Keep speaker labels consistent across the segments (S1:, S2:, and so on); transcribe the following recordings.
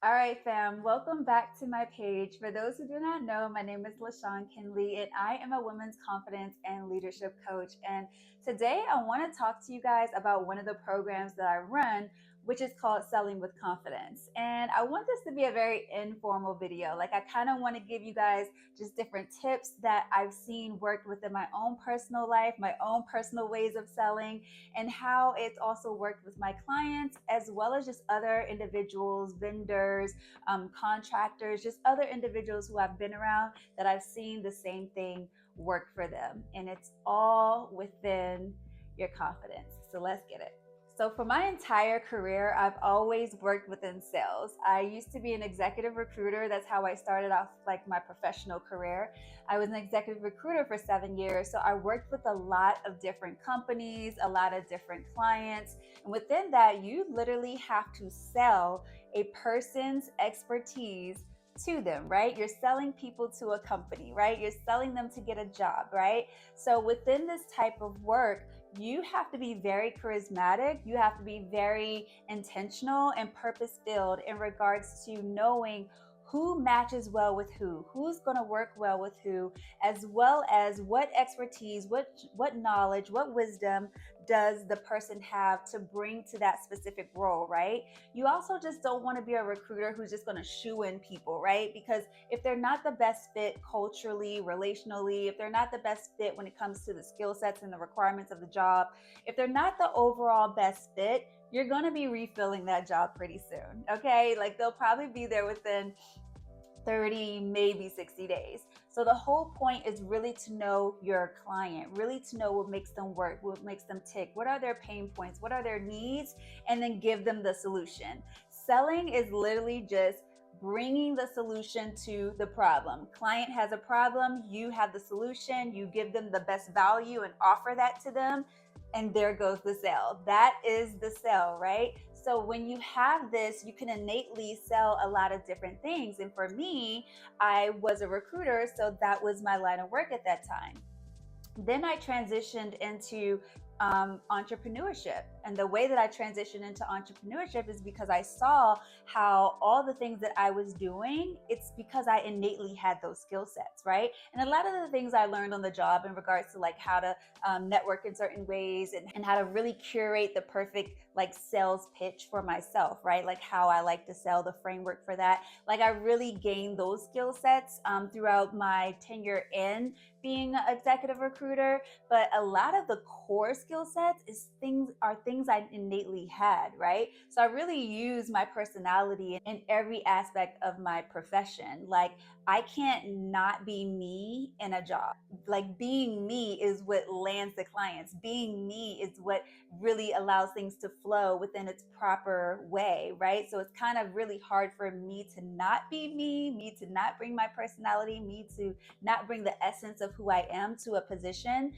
S1: All right, fam, welcome back to my page. For those who do not know, my name is LaShawn Kinley, and I am a women's confidence and leadership coach. And today I want to talk to you guys about one of the programs that I run, which is called Selling with Confidence. And I want this to be a very informal video. Like, I kind of want to give you guys just different tips that I've seen work within my own personal life, my own personal ways of selling, and how it's also worked with my clients, as well as just other individuals, vendors, contractors, just other individuals who I've been around that I've seen the same thing work for them. And it's all within your confidence. So let's get it. So, for my entire career, I've always worked within sales. I used to be an executive recruiter. That's how I started off like my professional career. I was an executive recruiter for 7 years. So, I worked with a lot of different companies, a lot of different clients. And within that, you literally have to sell a person's expertise to them, right? You're selling people to a company, right? You're selling them to get a job, right? So, within this type of work, you have to be very charismatic. You have to be very intentional and purpose filled in regards to knowing who matches well with who's going to work well with who, as well as what expertise, what knowledge, what wisdom does the person have to bring to that specific role, right? You also just don't want to be a recruiter who's just going to shoe in people, right? Because if they're not the best fit culturally, relationally, if they're not the best fit when it comes to the skill sets and the requirements of the job, if they're not the overall best fit, you're going to be refilling that job pretty soon, okay? Like, they'll probably be there within 30, maybe 60 days. So the whole point is really to know your client, really to know what makes them work, what makes them tick, what are their pain points, what are their needs, and then give them the solution. Selling is literally just bringing the solution to the problem. Client has a problem, you have the solution, you give them the best value and offer that to them, and there goes the sale. That is the sale, right? So when you have this, you can innately sell a lot of different things. And for me, I was a recruiter, so that was my line of work at that time. Then I transitioned into entrepreneurship. And the way that I transitioned into entrepreneurship is because I saw how all the things that I was doing, it's because I innately had those skill sets, right? And a lot of the things I learned on the job in regards to like how to network in certain ways and how to really curate the perfect like sales pitch for myself, right? Like how I like to sell, the framework for that. Like I really gained those skill sets throughout my tenure in being an executive recruiter, but a lot of the core skill sets are things I innately had, right? So I really use my personality in every aspect of my profession. Like I can't not be me in a job. Like being me is what lands the clients. Being me is what really allows things to flow within its proper way, right? So it's kind of really hard for me to not be me to not bring my personality, me to not bring the essence of who I am to a position,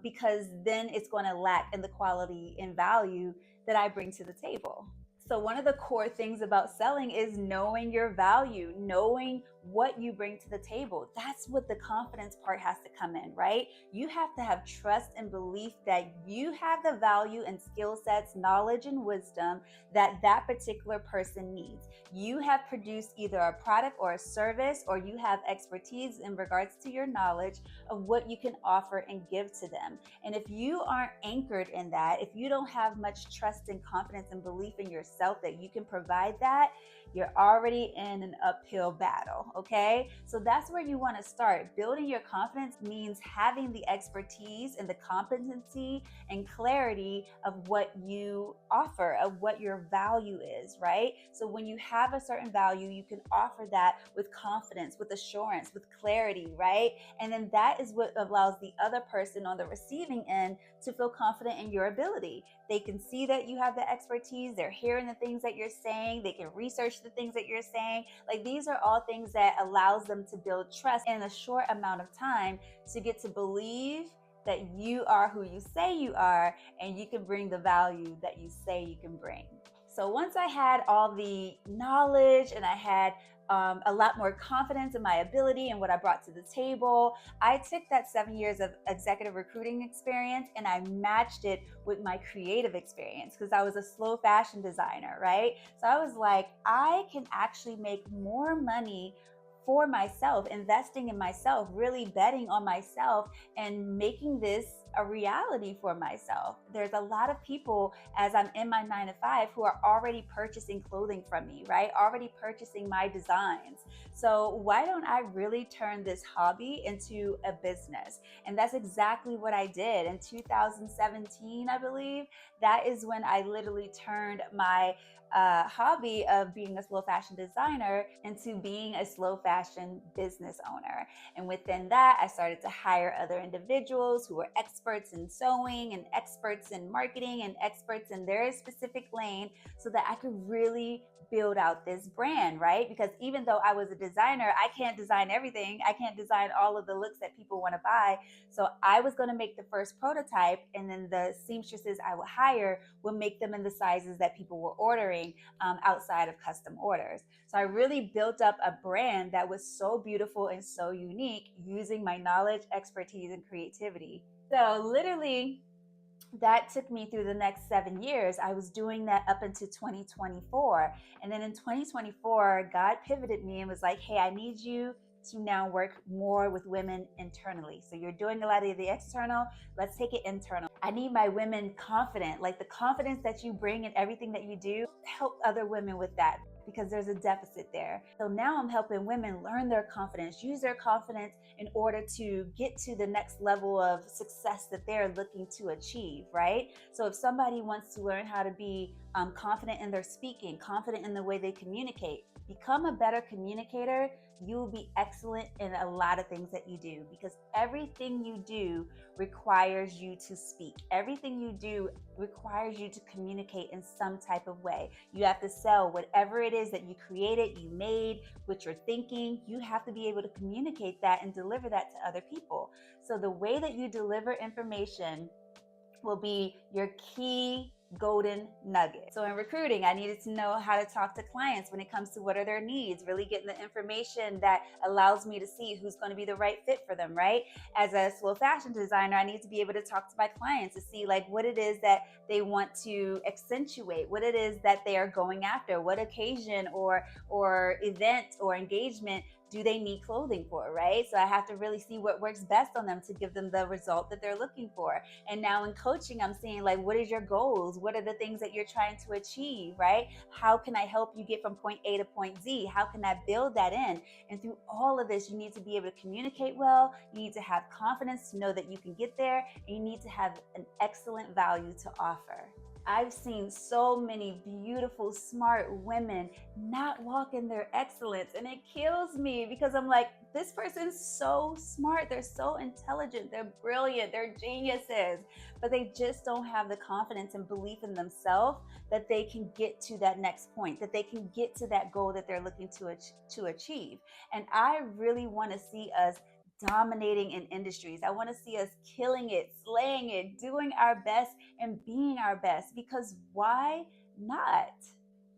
S1: because then it's going to lack in the quality and value that I bring to the table. So, one of the core things about selling is knowing your value, knowing what you bring to the table. That's what the confidence part has to come in, right? You have to have trust and belief that you have the value and skill sets, knowledge and wisdom that that particular person needs. You have produced either a product or a service, or you have expertise in regards to your knowledge of what you can offer and give to them. And if you aren't anchored in that, if you don't have much trust and confidence and belief in yourself that you can provide that, you're already in an uphill battle, okay? So that's where you want to start. Building your confidence means having the expertise and the competency and clarity of what you offer, of what your value is, right? So when you have a certain value, you can offer that with confidence, with assurance, with clarity, right? And then that is what allows the other person on the receiving end to feel confident in your ability. They can see that you have the expertise. They're hearing the things that you're saying. They can research the things that you're saying. Like these are all things that allows them to build trust in a short amount of time to get to believe that you are who you say you are and you can bring the value that you say you can bring. So once I had all the knowledge and I had a lot more confidence in my ability and what I brought to the table, I took that 7 years of executive recruiting experience and I matched it with my creative experience because I was a slow fashion designer, right? So I was like, I can actually make more money for myself, investing in myself, really betting on myself and making this a reality for myself. There's a lot of people as I'm in my 9 to 5 who are already purchasing clothing from me, right? Already purchasing my designs. So why don't I really turn this hobby into a business? And that's exactly what I did in 2017, I believe. That is when I literally turned my hobby of being a slow fashion designer into being a slow fashion business owner. And within that, I started to hire other individuals who were experts in sewing and experts in marketing and experts in their specific lane so that I could really build out this brand, right? Because even though I was a designer, I can't design everything. I can't design all of the looks that people want to buy. So I was going to make the first prototype, and then the seamstresses I would hire would make them in the sizes that people were ordering outside of custom orders. So I really built up a brand that was so beautiful and so unique using my knowledge, expertise, and creativity. So literally, that took me through the next 7 years. I was doing that up into 2024. And then in 2024, God pivoted me and was like, hey, I need you to now work more with women internally. So you're doing a lot of the external, let's take it internal. I need my women confident, like the confidence that you bring in everything that you do, help other women with that because there's a deficit there. So now I'm helping women learn their confidence, use their confidence in order to get to the next level of success that they're looking to achieve, right? So if somebody wants to learn how to be confident in their speaking, confident in the way they communicate, become a better communicator, you will be excellent in a lot of things that you do because everything you do requires you to speak. Everything you do requires you to communicate in some type of way. You have to sell whatever it is that you created, you made, what you're thinking. You have to be able to communicate that and deliver that to other people. So the way that you deliver information will be your key golden nugget. So in recruiting, I needed to know how to talk to clients when it comes to what are their needs, really getting the information that allows me to see who's going to be the right fit for them, right? As a slow fashion designer, I need to be able to talk to my clients to see like what it is that they want to accentuate, what it is that they are going after, what occasion or event or engagement do they need clothing for, right? So I have to really see what works best on them to give them the result that they're looking for. And now in coaching, I'm seeing like, what is your goals? What are the things that you're trying to achieve, right? How can I help you get from point A to point Z? How can I build that in? And through all of this, you need to be able to communicate well. You need to have confidence to know that you can get there. And you need to have an excellent value to offer. I've seen so many beautiful, smart women not walk in their excellence. And it kills me because I'm like, this person's so smart. They're so intelligent. They're brilliant. They're geniuses. But they just don't have the confidence and belief in themselves that they can get to that next point, that they can get to that goal that they're looking to achieve. And I really want to see us dominating in industries. I want to see us killing it, slaying it, doing our best and being our best because why not?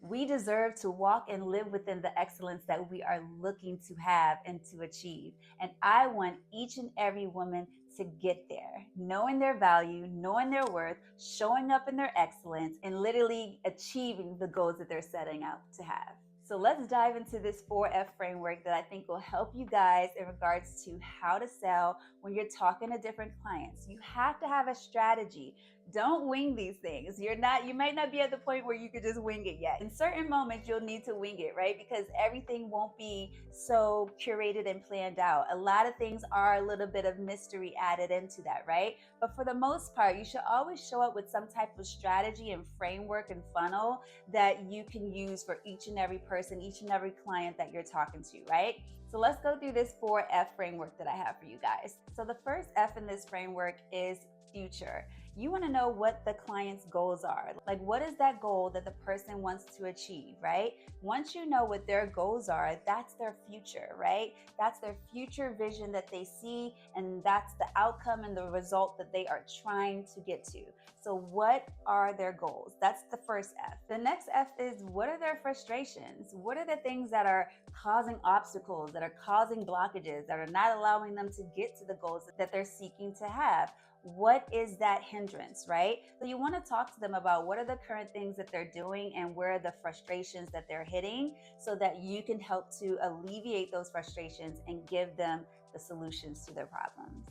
S1: We deserve to walk and live within the excellence that we are looking to have and to achieve. And I want each and every woman to get there, knowing their value, knowing their worth, showing up in their excellence, and literally achieving the goals that they're setting out to have. So let's dive into this 4F framework that I think will help you guys in regards to how to sell when you're talking to different clients. You have to have a strategy. Don't wing these things. You might not be at the point where you could just wing it yet. In certain moments, you'll need to wing it, right? Because everything won't be so curated and planned out. A lot of things are a little bit of mystery added into that, right? But for the most part, you should always show up with some type of strategy and framework and funnel that you can use for each and every person, each and every client that you're talking to, right? So let's go through this 4F framework that I have for you guys. So the first F in this framework is future. You want to know what the client's goals are. Like, what is that goal that the person wants to achieve, right? Once you know what their goals are, that's their future, right? That's their future vision that they see, and that's the outcome and the result that they are trying to get to. So what are their goals? That's the first F. The next F is, what are their frustrations? What are the things that are causing obstacles, that are causing blockages, that are not allowing them to get to the goals that they're seeking to have? What is that hindrance, right? So you want to talk to them about what are the current things that they're doing and where are the frustrations that they're hitting, so that you can help to alleviate those frustrations and give them the solutions to their problems.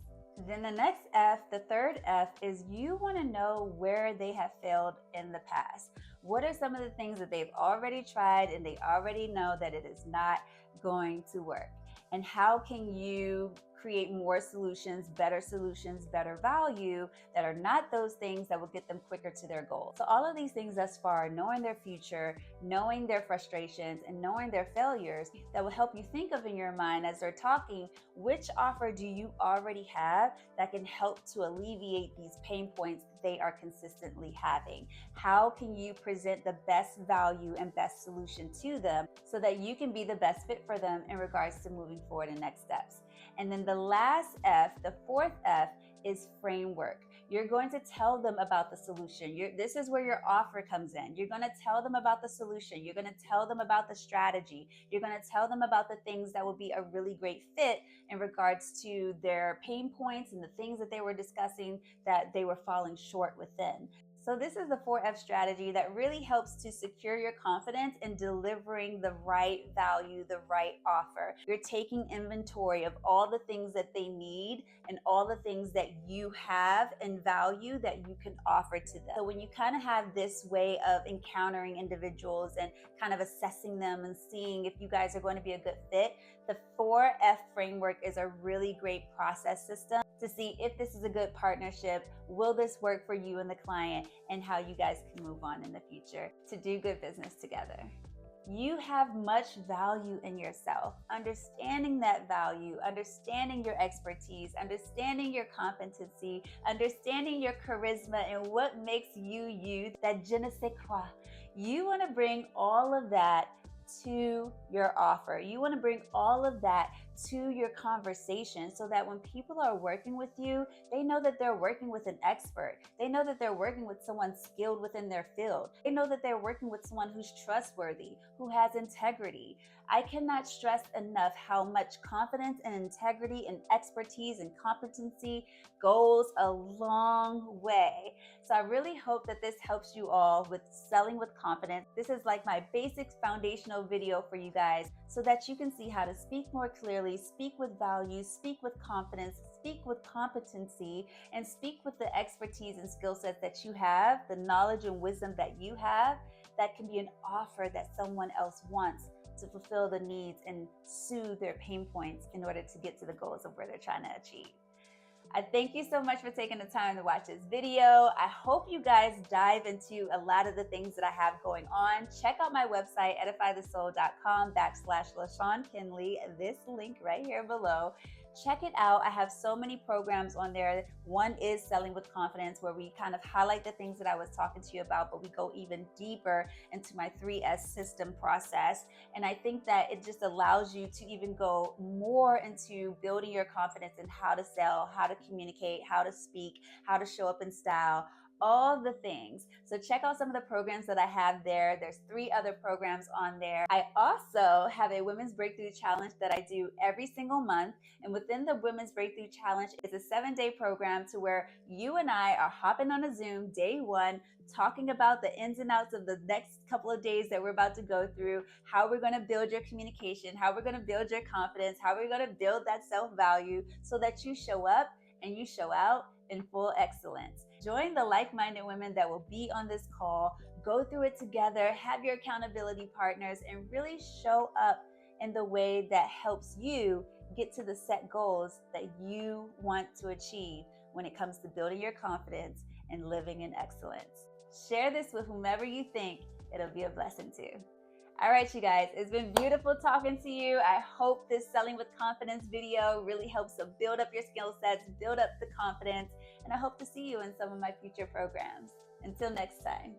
S1: Then the next F, the third F, is you want to know where they have failed in the past. What are some of the things that they've already tried and they already know that it is not going to work? And how can you create more solutions, better value that are not those things that will get them quicker to their goal? So all of these things thus far, knowing their future, knowing their frustrations, and knowing their failures, that will help you think of in your mind as they're talking, which offer do you already have that can help to alleviate these pain points that they are consistently having? How can you present the best value and best solution to them so that you can be the best fit for them in regards to moving forward in next steps? And then the last F, the fourth F, is framework. You're going to tell them about the solution. This is where your offer comes in. You're going to tell them about the solution. You're going to tell them about the strategy. You're going to tell them about the things that will be a really great fit in regards to their pain points and the things that they were discussing that they were falling short within. So this is the 4F strategy that really helps to secure your confidence in delivering the right value, the right offer. You're taking inventory of all the things that they need and all the things that you have and value that you can offer to them. So when you kind of have this way of encountering individuals and kind of assessing them and seeing if you guys are going to be a good fit, the 4F framework is a really great process system to see if this is a good partnership, will this work for you and the client, and how you guys can move on in the future to do good business together. You have much value in yourself. Understanding that value, understanding your expertise, understanding your competency, understanding your charisma and what makes you you, that je ne sais quoi. You want to bring all of that to your offer. You want to bring all of that to your conversation so that when people are working with you, they know that they're working with an expert. They know that they're working with someone skilled within their field. They know that they're working with someone who's trustworthy, who has integrity. I cannot stress enough how much confidence and integrity and expertise and competency goes a long way. So I really hope that this helps you all with selling with confidence. This is like my basic foundational video for you guys so that you can see how to speak more clearly, speak with value, speak with confidence, speak with competency, and speak with the expertise and skill sets that you have, the knowledge and wisdom that you have, that can be an offer that someone else wants to fulfill the needs and soothe their pain points in order to get to the goals of where they're trying to achieve. I thank you so much for taking the time to watch this video. I hope you guys dive into a lot of the things that I have going on. Check out my website, edifythesoul.com/LaShawn Kinley, this link right here below. Check it out. I have so many programs on there. One is Selling with Confidence, where we kind of highlight the things that I was talking to you about, but we go even deeper into my 3S system process. And I think that it just allows you to even go more into building your confidence in how to sell, how to communicate, how to speak, how to show up in style, all the things. So check out some of the programs that I have there. There's 3 other programs on there. I also have a Women's Breakthrough Challenge that I do every single month. And within the Women's Breakthrough Challenge is a 7-day program to where you and I are hopping on a Zoom day 1, talking about the ins and outs of the next couple of days that we're about to go through, how we're going to build your communication, how we're going to build your confidence, how we're going to build that self-value so that you show up and you show out in full excellence. Join the like-minded women that will be on this call, go through it together, have your accountability partners, and really show up in the way that helps you get to the set goals that you want to achieve when it comes to building your confidence and living in excellence. Share this with whomever you think it'll be a blessing to. All right, you guys, it's been beautiful talking to you. I hope this Selling with Confidence video really helps to build up your skill sets, build up the confidence, and I hope to see you in some of my future programs. Until next time.